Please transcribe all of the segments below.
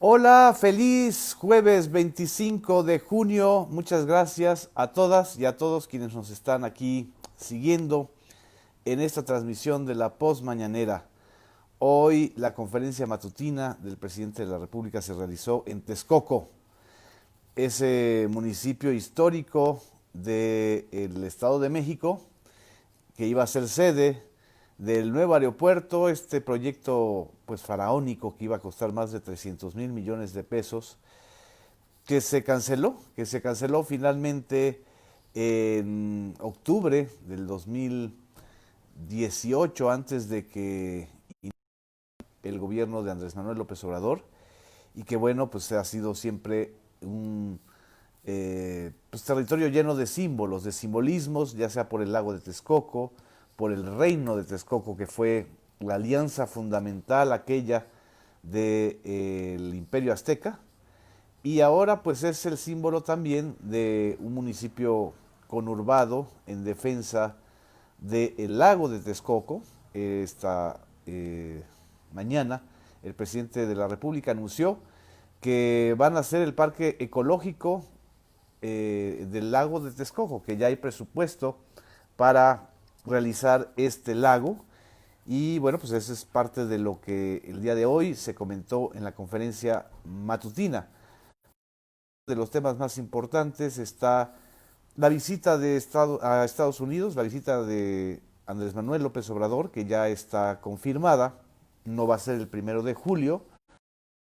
Hola, feliz jueves 25 de junio. Muchas gracias a todas y a todos quienes nos están aquí siguiendo en esta transmisión de la Post Mañanera. Hoy la conferencia matutina del presidente de la República se realizó en Texcoco, ese municipio histórico del Estado de México que iba a ser sede del nuevo aeropuerto, este proyecto pues faraónico que iba a costar más de 300,000 millones de pesos, que se canceló finalmente en octubre del 2018, antes de que el gobierno de Andrés Manuel López Obrador, y que bueno, pues ha sido siempre un pues, territorio lleno de símbolos, de simbolismos, ya sea por el lago de Texcoco, por el reino de Texcoco, que fue la alianza fundamental aquella del Imperio Azteca, y ahora pues es el símbolo también de un municipio conurbado en defensa del lago de Texcoco. Esta mañana el presidente de la República anunció que van a hacer el parque ecológico del lago de Texcoco, que ya hay presupuesto para realizar este lago. Y bueno, pues eso es parte de lo que el día de hoy se comentó en la conferencia matutina. De los temas más importantes está la visita a Estados Unidos, la visita de Andrés Manuel López Obrador, que ya está confirmada. No va a ser el 1 de julio.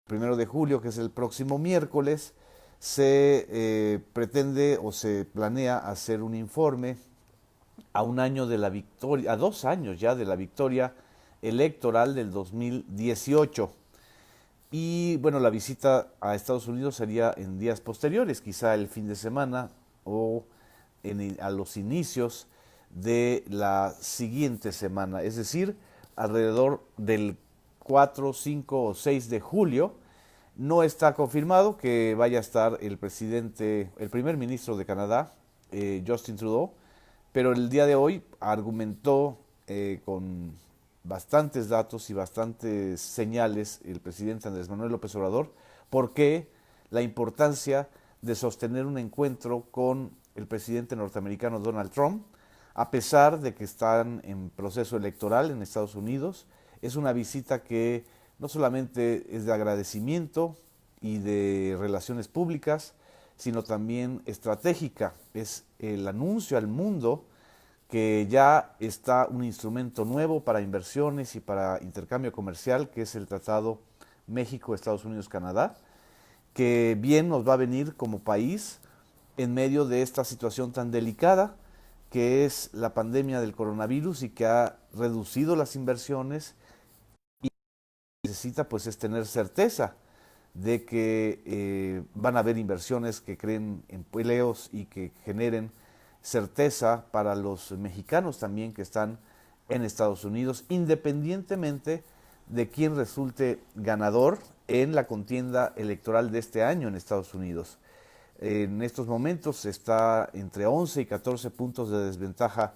El 1 de julio, que es el próximo miércoles, se pretende o se planea hacer un informe a un año de la victoria, a 2 años ya de la victoria electoral del 2018. Y bueno, la visita a Estados Unidos sería en días posteriores, quizá el fin de semana o a los inicios de la siguiente semana, es decir, alrededor del 4, 5 o 6 de julio. No está confirmado que vaya a estar el primer ministro de Canadá, Justin Trudeau, pero el día de hoy argumentó con bastantes datos y bastantes señales el presidente Andrés Manuel López Obrador por qué la importancia de sostener un encuentro con el presidente norteamericano Donald Trump, a pesar de que están en proceso electoral en Estados Unidos. Es una visita que no solamente es de agradecimiento y de relaciones públicas, sino también estratégica. Es el anuncio al mundo que ya está un instrumento nuevo para inversiones y para intercambio comercial, que es el Tratado México-Estados Unidos-Canadá, que bien nos va a venir como país en medio de esta situación tan delicada que es la pandemia del coronavirus y que ha reducido las inversiones. Y necesita pues es tener certeza de que van a haber inversiones que creen empleos y que generen certeza para los mexicanos también que están en Estados Unidos, independientemente de quién resulte ganador en la contienda electoral de este año en Estados Unidos. En estos momentos está entre 11 y 14 puntos de desventaja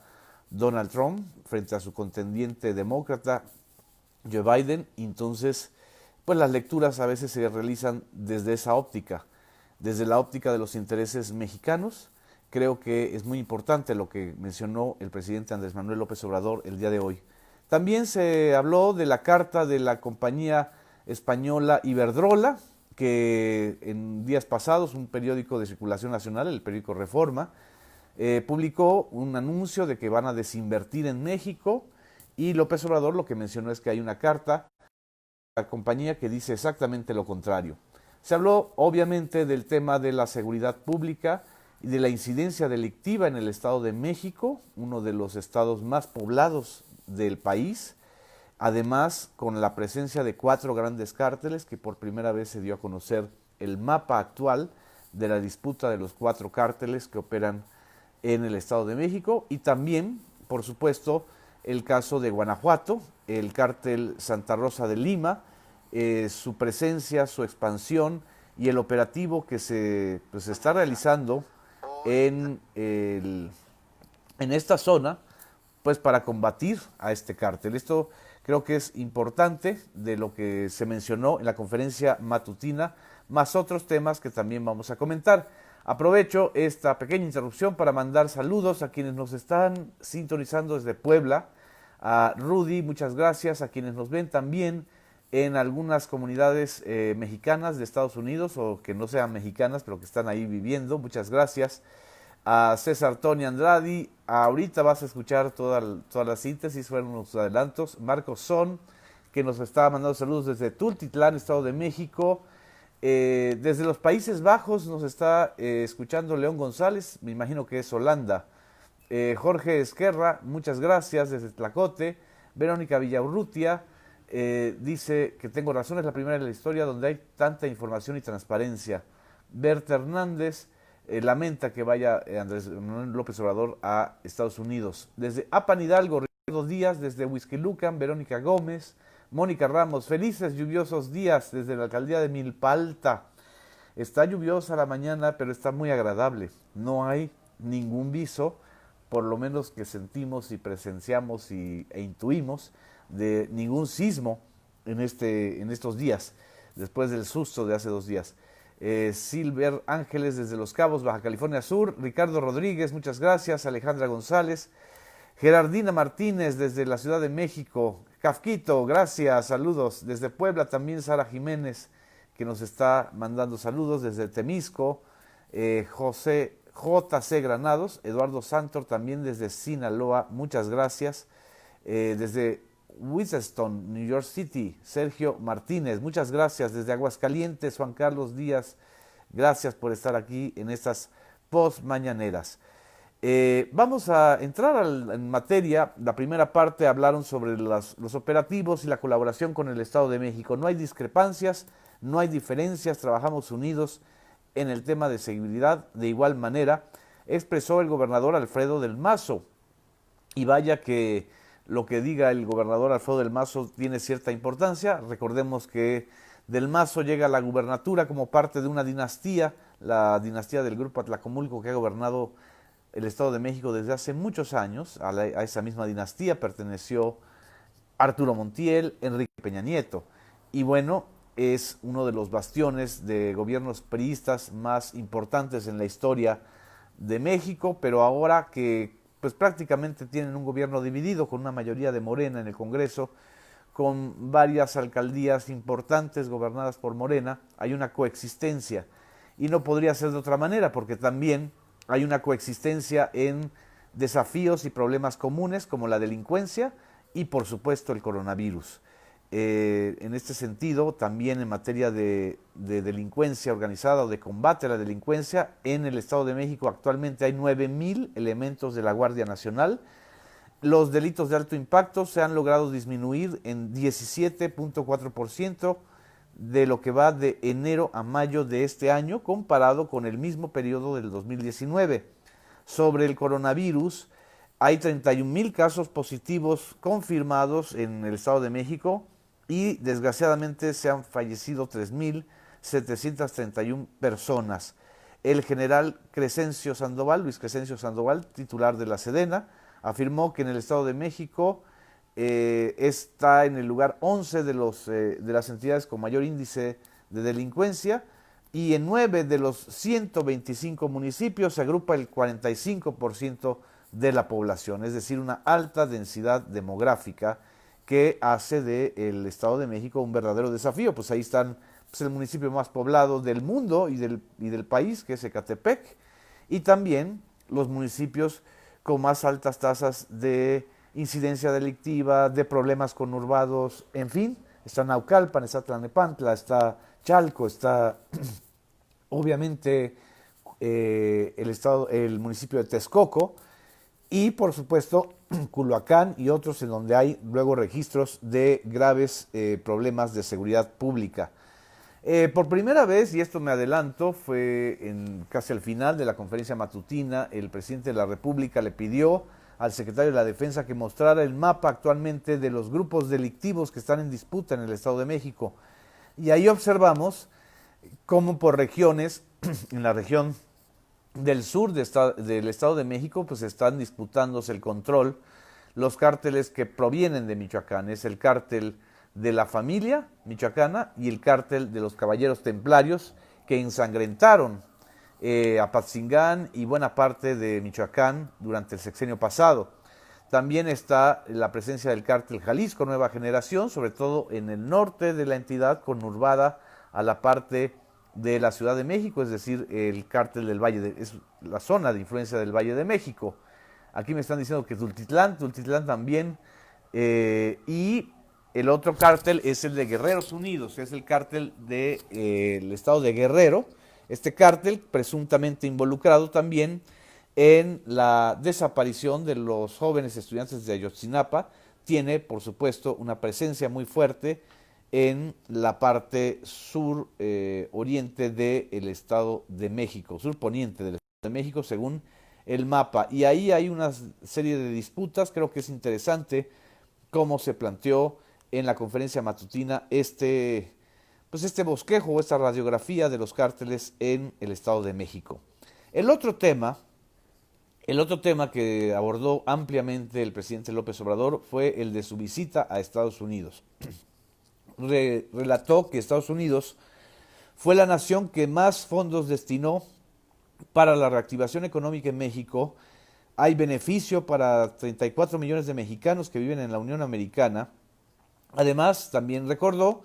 Donald Trump frente a su contendiente demócrata Joe Biden. Entonces, pues las lecturas a veces se realizan desde esa óptica, desde la óptica de los intereses mexicanos. Creo que es muy importante lo que mencionó el presidente Andrés Manuel López Obrador el día de hoy. También se habló de la carta de la compañía española Iberdrola, que en días pasados un periódico de circulación nacional, el periódico Reforma, publicó un anuncio de que van a desinvertir en México, y López Obrador lo que mencionó es que hay una carta a la compañía que dice exactamente lo contrario. Se habló obviamente del tema de la seguridad pública y de la incidencia delictiva en el Estado de México, uno de los estados más poblados del país, además con la presencia de 4 grandes cárteles, que por primera vez se dio a conocer el mapa actual de la disputa de los 4 cárteles que operan en el Estado de México, y también, por supuesto, el caso de Guanajuato, el cártel Santa Rosa de Lima, su presencia, su expansión y el operativo que se está realizando en esta zona, pues para combatir a este cártel. Esto creo que es importante de lo que se mencionó en la conferencia matutina, más otros temas que también vamos a comentar. Aprovecho esta pequeña interrupción para mandar saludos a quienes nos están sintonizando desde Puebla. A Rudy, muchas gracias. A quienes nos ven también en algunas comunidades mexicanas de Estados Unidos o que no sean mexicanas, pero que están ahí viviendo. Muchas gracias. A César Tony Andrade, ahorita vas a escuchar toda la síntesis, fueron unos adelantos. Marcos Son, que nos está mandando saludos desde Tultitlán, Estado de México. Desde los Países Bajos nos está escuchando León González, me imagino que es Holanda. Jorge Esquerra, muchas gracias desde Tlacote. Verónica Villaurrutia dice que tengo razón, es la primera de la historia donde hay tanta información y transparencia. Berta Hernández lamenta que vaya Andrés Manuel López Obrador a Estados Unidos. Desde Apan Hidalgo, Ricardo Díaz, desde Huixquilucan, Verónica Gómez. Mónica Ramos, felices lluviosos días desde la alcaldía de Milpa Alta. Está lluviosa la mañana, pero está muy agradable. No hay ningún viso, por lo menos que sentimos y presenciamos e intuimos, de ningún sismo en estos días, después del susto de hace 2 días. Silver Ángeles desde Los Cabos, Baja California Sur. Ricardo Rodríguez, muchas gracias. Alejandra González. Gerardina Martínez desde la Ciudad de México. Kafquito, gracias, saludos. Desde Puebla también Sara Jiménez, que nos está mandando saludos desde Temisco. José JC Granados, Eduardo Santor también desde Sinaloa, muchas gracias. Desde Winston, New York City, Sergio Martínez, muchas gracias. Desde Aguascalientes, Juan Carlos Díaz, gracias por estar aquí en estas post mañaneras. Vamos a entrar en materia. La primera parte hablaron sobre los operativos y la colaboración con el Estado de México. No hay discrepancias, no hay diferencias, trabajamos unidos en el tema de seguridad. De igual manera, expresó el gobernador Alfredo del Mazo. Y vaya que lo que diga el gobernador Alfredo del Mazo tiene cierta importancia. Recordemos que del Mazo llega a la gubernatura como parte de una dinastía, la dinastía del Grupo Atlacomulco, que ha gobernado el Estado de México desde hace muchos años. A esa misma dinastía perteneció Arturo Montiel, Enrique Peña Nieto. Y bueno, es uno de los bastiones de gobiernos priistas más importantes en la historia de México, pero ahora que pues prácticamente tienen un gobierno dividido con una mayoría de Morena en el Congreso, con varias alcaldías importantes gobernadas por Morena, hay una coexistencia. Y no podría ser de otra manera, porque también hay una coexistencia en desafíos y problemas comunes como la delincuencia y por supuesto el coronavirus. En este sentido, también en materia de delincuencia organizada o de combate a la delincuencia, en el Estado de México actualmente hay 9,000 elementos de la Guardia Nacional. Los delitos de alto impacto se han logrado disminuir en 17.4% de lo que va de enero a mayo de este año, comparado con el mismo periodo del 2019. Sobre el coronavirus, hay 31,000 casos positivos confirmados en el Estado de México y desgraciadamente se han fallecido 3,731 personas. El general Crescencio Sandoval, Luis Crescencio Sandoval, titular de la Sedena, afirmó que en el Estado de México está en el lugar 11 de las entidades con mayor índice de delincuencia, y en 9 de los 125 municipios se agrupa el 45% de la población, es decir, una alta densidad demográfica que hace del Estado de México un verdadero desafío. Pues ahí están el municipio más poblado del mundo y del país, que es Ecatepec, y también los municipios con más altas tasas de incidencia delictiva, de problemas conurbados, en fin. Está Naucalpan, está Tlalnepantla, está Chalco, está obviamente el municipio de Texcoco y por supuesto Culhuacán y otros en donde hay luego registros de graves problemas de seguridad pública. Por primera vez, y esto me adelanto, fue casi al final de la conferencia matutina, el presidente de la República le pidió al secretario de la Defensa que mostrara el mapa actualmente de los grupos delictivos que están en disputa en el Estado de México. Y ahí observamos cómo por regiones, en la región del sur del Estado de México, pues están disputándose el control los cárteles que provienen de Michoacán. Es el cártel de la familia michoacana y el cártel de los caballeros templarios que ensangrentaron Apatzingán y buena parte de Michoacán durante el sexenio pasado. También está la presencia del cártel Jalisco Nueva Generación, sobre todo en el norte de la entidad, conurbada a la parte de la Ciudad de México, es decir, el cártel del Valle, es la zona de influencia del Valle de México. Aquí me están diciendo que Tultitlán también, y el otro cártel es el de Guerreros Unidos, es el cártel del estado de Guerrero. Este cártel presuntamente involucrado también en la desaparición de los jóvenes estudiantes de Ayotzinapa, tiene por supuesto una presencia muy fuerte en la parte sur oriente del Estado de México, sur poniente del Estado de México según el mapa. Y ahí hay una serie de disputas, creo que es interesante cómo se planteó en la conferencia matutina este bosquejo o esta radiografía de los cárteles en el Estado de México. El otro tema que abordó ampliamente el presidente López Obrador fue el de su visita a Estados Unidos. Relató que Estados Unidos fue la nación que más fondos destinó para la reactivación económica en México. Hay beneficio para 34 millones de mexicanos que viven en la Unión Americana. Además, también recordó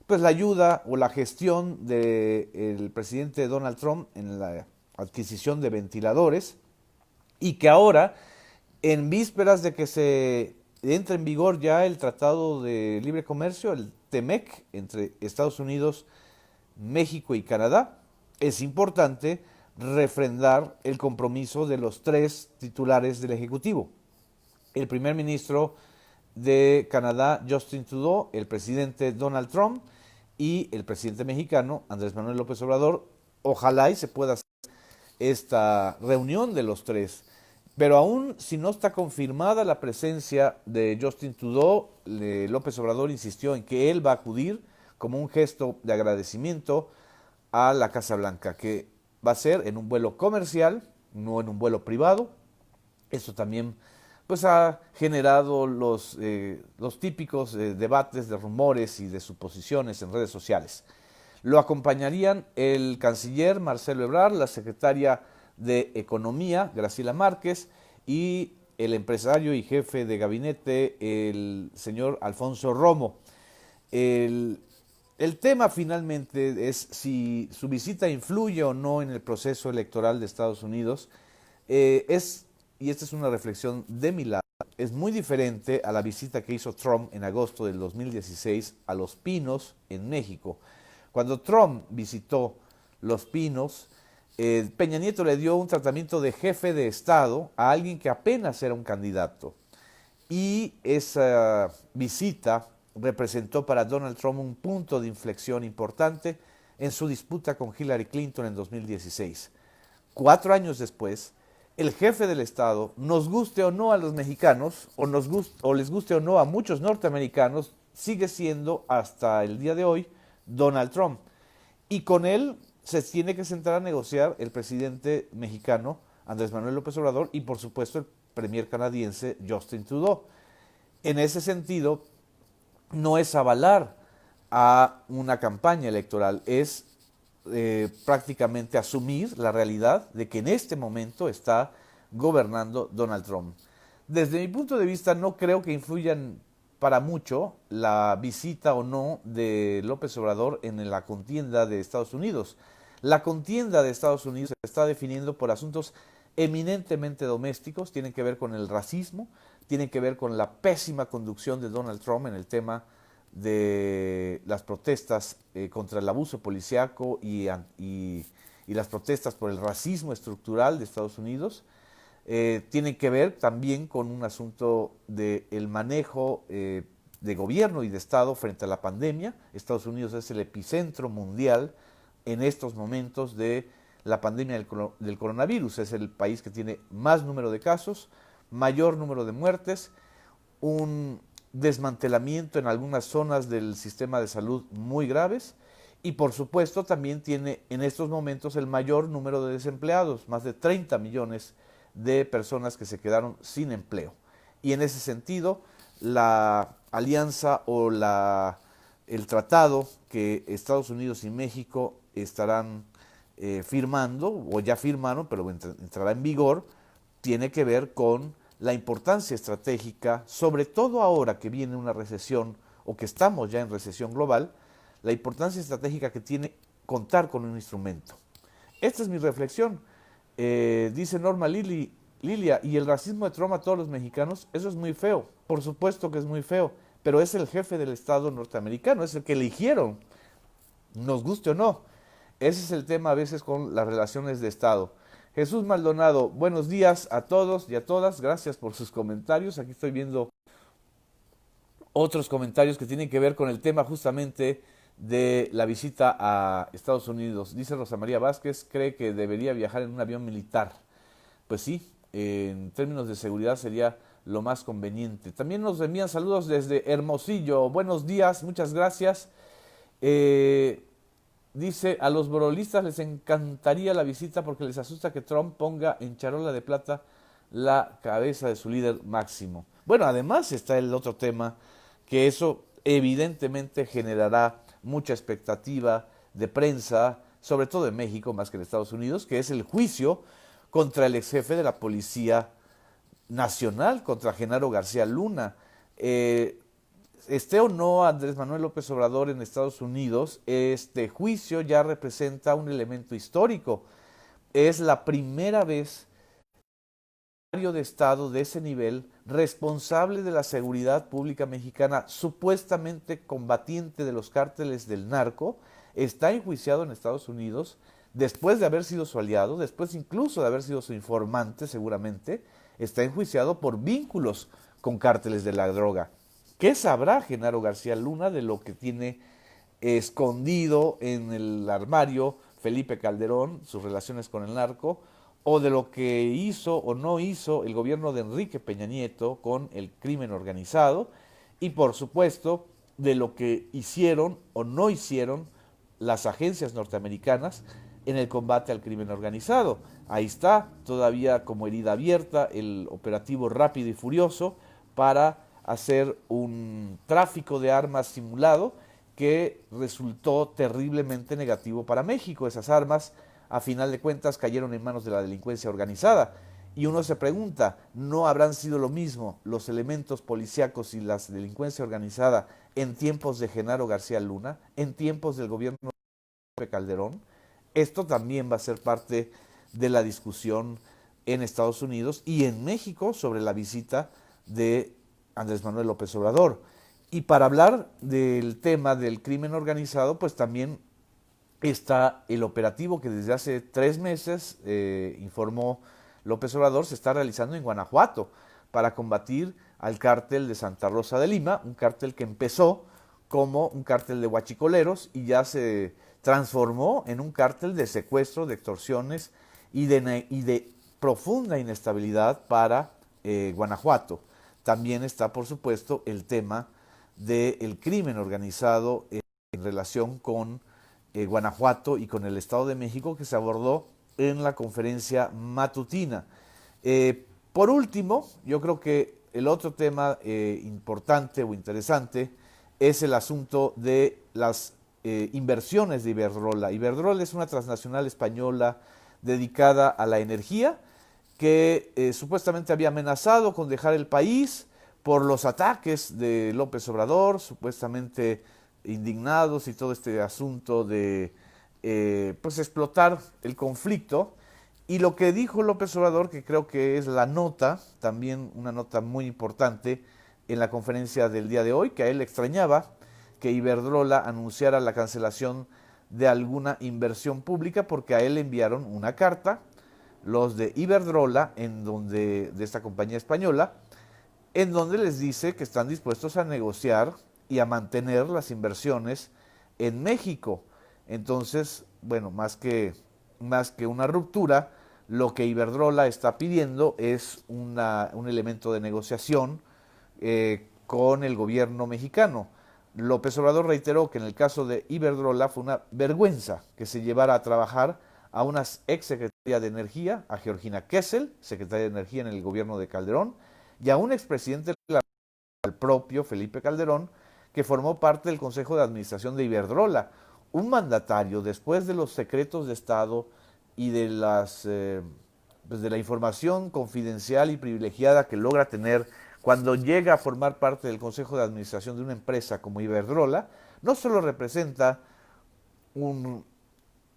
la ayuda o la gestión del presidente Donald Trump en la adquisición de ventiladores, y que ahora, en vísperas de que se entre en vigor ya el Tratado de Libre Comercio, el TEMEC, entre Estados Unidos, México y Canadá, es importante refrendar el compromiso de los tres titulares del Ejecutivo. El primer ministro de Canadá, Justin Trudeau, el presidente Donald Trump y el presidente mexicano, Andrés Manuel López Obrador. Ojalá y se pueda hacer esta reunión de los tres. Pero aún si no está confirmada la presencia de Justin Trudeau, López Obrador insistió en que él va a acudir como un gesto de agradecimiento a la Casa Blanca, que va a ser en un vuelo comercial, no en un vuelo privado. Esto también ha generado los típicos debates de rumores y de suposiciones en redes sociales. Lo acompañarían el canciller Marcelo Ebrard, la secretaria de Economía, Graciela Márquez, y el empresario y jefe de gabinete, el señor Alfonso Romo. El tema finalmente es si su visita influye o no en el proceso electoral de Estados Unidos. Y esta es una reflexión de mi lado, es muy diferente a la visita que hizo Trump en agosto del 2016 a Los Pinos, en México. Cuando Trump visitó Los Pinos, Peña Nieto le dio un tratamiento de jefe de Estado a alguien que apenas era un candidato. Y esa visita representó para Donald Trump un punto de inflexión importante en su disputa con Hillary Clinton en 2016. 4 años después, el jefe del Estado, nos guste o no a los mexicanos, o les guste o no a muchos norteamericanos, sigue siendo hasta el día de hoy Donald Trump. Y con él se tiene que sentar a negociar el presidente mexicano Andrés Manuel López Obrador y por supuesto el premier canadiense Justin Trudeau. En ese sentido, no es avalar a una campaña electoral, es prácticamente asumir la realidad de que en este momento está gobernando Donald Trump. Desde mi punto de vista, no creo que influyan para mucho la visita o no de López Obrador en la contienda de Estados Unidos. La contienda de Estados Unidos se está definiendo por asuntos eminentemente domésticos, tienen que ver con el racismo, tienen que ver con la pésima conducción de Donald Trump en el tema de las protestas contra el abuso policíaco y las protestas por el racismo estructural de Estados Unidos. Tienen que ver también con un asunto del manejo de gobierno y de Estado frente a la pandemia. Estados Unidos es el epicentro mundial en estos momentos de la pandemia del coronavirus. Es el país que tiene más número de casos, mayor número de muertes, un desmantelamiento en algunas zonas del sistema de salud muy graves y por supuesto también tiene en estos momentos el mayor número de desempleados, más de 30 millones de personas que se quedaron sin empleo. Y en ese sentido, la alianza o el tratado que Estados Unidos y México estarán firmando, o ya firmaron, pero entrará en vigor, tiene que ver con la importancia estratégica, sobre todo ahora que viene una recesión o que estamos ya en recesión global, la importancia estratégica que tiene contar con un instrumento. Esta es mi reflexión. Dice Norma Lilia, ¿y el racismo de Trump a todos los mexicanos? Eso es muy feo. Por supuesto que es muy feo, pero es el jefe del Estado norteamericano, es el que eligieron, nos guste o no. Ese es el tema a veces con las relaciones de Estado. Jesús Maldonado, buenos días a todos y a todas, gracias por sus comentarios. Aquí estoy viendo otros comentarios que tienen que ver con el tema justamente de la visita a Estados Unidos. Dice Rosa María Vázquez, cree que debería viajar en un avión militar. Pues sí, en términos de seguridad sería lo más conveniente. También nos envían saludos desde Hermosillo. Buenos días, muchas gracias. Dice, a los brolistas les encantaría la visita porque les asusta que Trump ponga en charola de plata la cabeza de su líder máximo. Bueno, además está el otro tema, que eso evidentemente generará mucha expectativa de prensa, sobre todo en México más que en Estados Unidos, que es el juicio contra el ex jefe de la Policía Nacional, contra Genaro García Luna. Esté o no Andrés Manuel López Obrador en Estados Unidos, este juicio ya representa un elemento histórico. Es la primera vez que un secretario de Estado de ese nivel, responsable de la seguridad pública mexicana, supuestamente combatiente de los cárteles del narco, está enjuiciado en Estados Unidos después de haber sido su aliado, después incluso de haber sido su informante seguramente, está enjuiciado por vínculos con cárteles de la droga. ¿Qué sabrá Genaro García Luna de lo que tiene escondido en el armario Felipe Calderón, sus relaciones con el narco, o de lo que hizo o no hizo el gobierno de Enrique Peña Nieto con el crimen organizado, y por supuesto de lo que hicieron o no hicieron las agencias norteamericanas en el combate al crimen organizado? Ahí está todavía como herida abierta el operativo Rápido y Furioso para hacer un tráfico de armas simulado que resultó terriblemente negativo para México. Esas armas, a final de cuentas, cayeron en manos de la delincuencia organizada. Y uno se pregunta, ¿no habrán sido lo mismo los elementos policíacos y la delincuencia organizada en tiempos de Genaro García Luna, en tiempos del gobierno de Calderón? Esto también va a ser parte de la discusión en Estados Unidos y en México sobre la visita de Andrés Manuel López Obrador. Y para hablar del tema del crimen organizado, pues también está el operativo que desde hace 3 meses, informó López Obrador, se está realizando en Guanajuato para combatir al cártel de Santa Rosa de Lima, un cártel que empezó como un cártel de huachicoleros y ya se transformó en un cártel de secuestro, de extorsiones y de profunda inestabilidad para Guanajuato. También está, por supuesto, el tema del crimen organizado en relación con Guanajuato y con el Estado de México, que se abordó en la conferencia matutina. Por último, yo creo que el otro tema importante o interesante es el asunto de las inversiones de Iberdrola. Iberdrola es una transnacional española dedicada a la energía, que supuestamente había amenazado con dejar el país por los ataques de López Obrador, supuestamente indignados y todo este asunto de pues explotar el conflicto. Y lo que dijo López Obrador, que creo que es la nota, también una nota muy importante en la conferencia del día de hoy, que a él le extrañaba que Iberdrola anunciara la cancelación de alguna inversión pública, porque a él le enviaron una carta los de Iberdrola, de esta compañía española, en donde les dice que están dispuestos a negociar y a mantener las inversiones en México. Entonces, bueno, más que una ruptura, lo que Iberdrola está pidiendo es un elemento de negociación con el gobierno mexicano. López Obrador reiteró que en el caso de Iberdrola fue una vergüenza que se llevara a trabajar a una ex secretaria de Energía, a Georgina Kessel, secretaria de Energía en el gobierno de Calderón, y a un expresidente, al propio Felipe Calderón, que formó parte del Consejo de Administración de Iberdrola. Un mandatario, después de los secretos de Estado y de pues de la información confidencial y privilegiada que logra tener cuando llega a formar parte del Consejo de Administración de una empresa como Iberdrola, no solo representa un,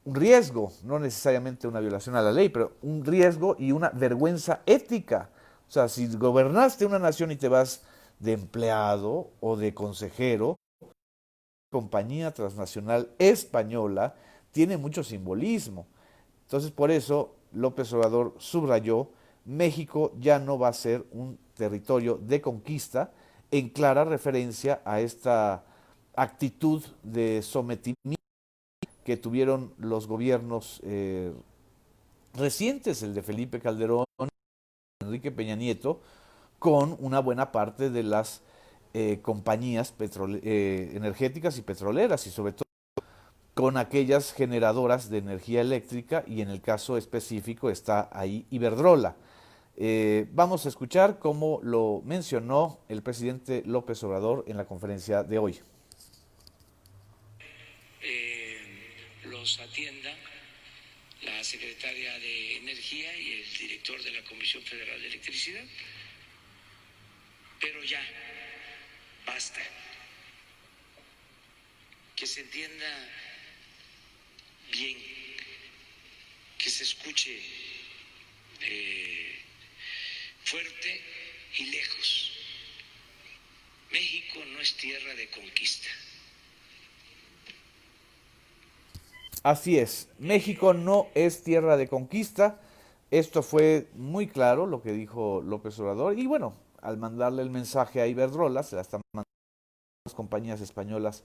un riesgo, no necesariamente una violación a la ley, pero un riesgo y una vergüenza ética. O sea, si gobernaste una nación y te vas de empleado o de consejero, compañía transnacional española tiene mucho simbolismo. Entonces, por eso López Obrador subrayó, México ya no va a ser un territorio de conquista, en clara referencia a esta actitud de sometimiento que tuvieron los gobiernos recientes, el de Felipe Calderón, Enrique Peña Nieto, con una buena parte de las compañías energéticas y petroleras, y sobre todo con aquellas generadoras de energía eléctrica, y en el caso específico está ahí Iberdrola. Vamos a escuchar cómo lo mencionó el presidente López Obrador en la conferencia de hoy. Los atienda la secretaria de Energía y el director de la Comisión Federal de Electricidad, pero ya basta. Que se entienda bien, que se escuche fuerte y lejos. México no es tierra de conquista. Así es, México no es tierra de conquista. Esto fue muy claro lo que dijo López Obrador, y bueno, al mandarle el mensaje a Iberdrola, se la están mandando a las compañías españolas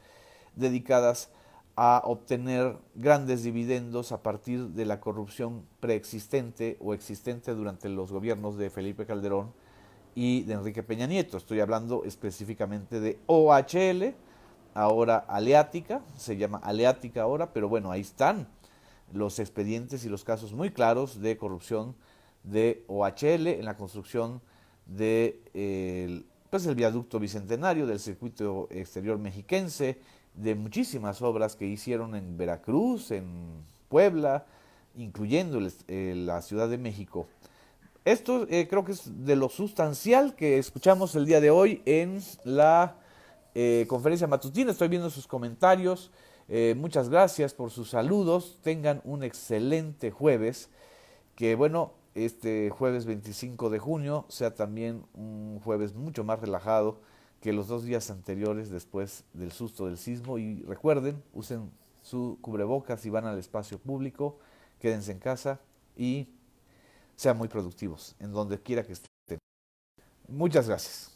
dedicadas a obtener grandes dividendos a partir de la corrupción preexistente o existente durante los gobiernos de Felipe Calderón y de Enrique Peña Nieto. Estoy hablando específicamente de OHL, ahora Aleática, se llama Aleática ahora, pero bueno, ahí están los expedientes y los casos muy claros de corrupción de OHL en la construcción de pues el viaducto bicentenario, del circuito exterior mexiquense, de muchísimas obras que hicieron en Veracruz, en Puebla, incluyendo la Ciudad de México. Esto creo que es de lo sustancial que escuchamos el día de hoy en la conferencia matutina. Estoy viendo sus comentarios. Muchas gracias por sus saludos. Tengan un excelente jueves. Que bueno, este jueves 25 de junio sea también un jueves mucho más relajado que los 2 días anteriores después del susto del sismo. Y recuerden, usen su cubrebocas si van al espacio público, quédense en casa y sean muy productivos en donde quiera que estén. Muchas gracias.